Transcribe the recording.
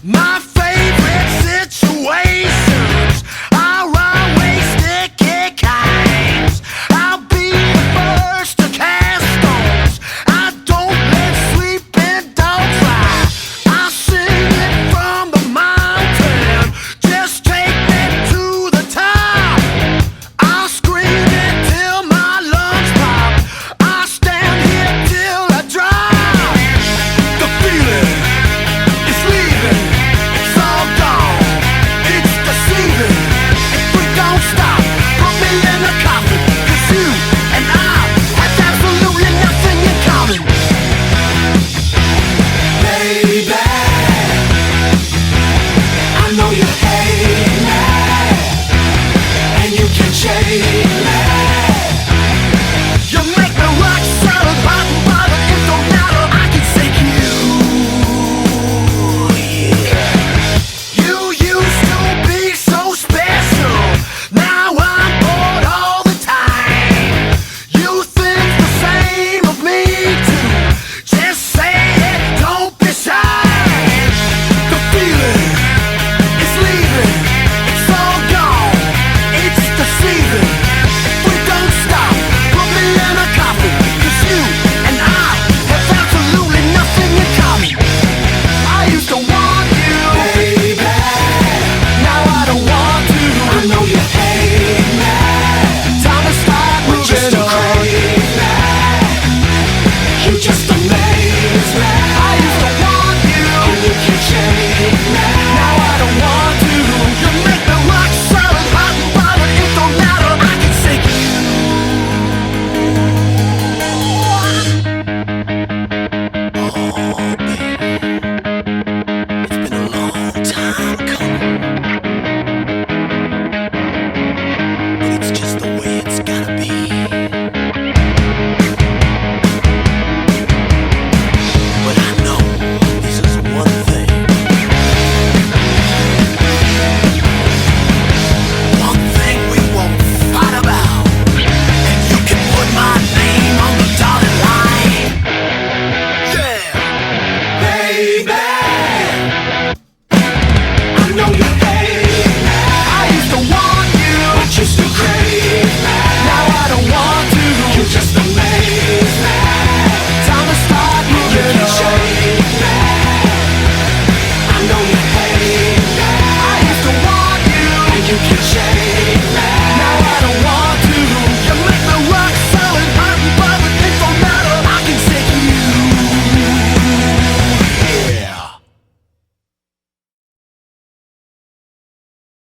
My favorite situations are always sticky kinds. I'll be the first to cast stones. I don't let sleeping dogs lie. I'll sing it from the mountain. Just take me to the top. I'll scream it till my lungs pop. I'll stand here till I drop. The feeling is leaving. It's all gone. It's deceiving. If we don't stop, put me in a coffin. 'Cause you and I have absolutely nothing in common. Baby, I know you hate me, and you can shake me. You make me rock solid, hot and bothered. It don't matter, I can take you. Yeah. You used to be so special. Now I'm bored all the time. You think the same of me too. Just say it, don't be shy. The feeling is leaving. It's all gone. It's deceiving. If we don't stop, put me in a coffin. 'Cause you and I have absolutely nothing in common. I used to want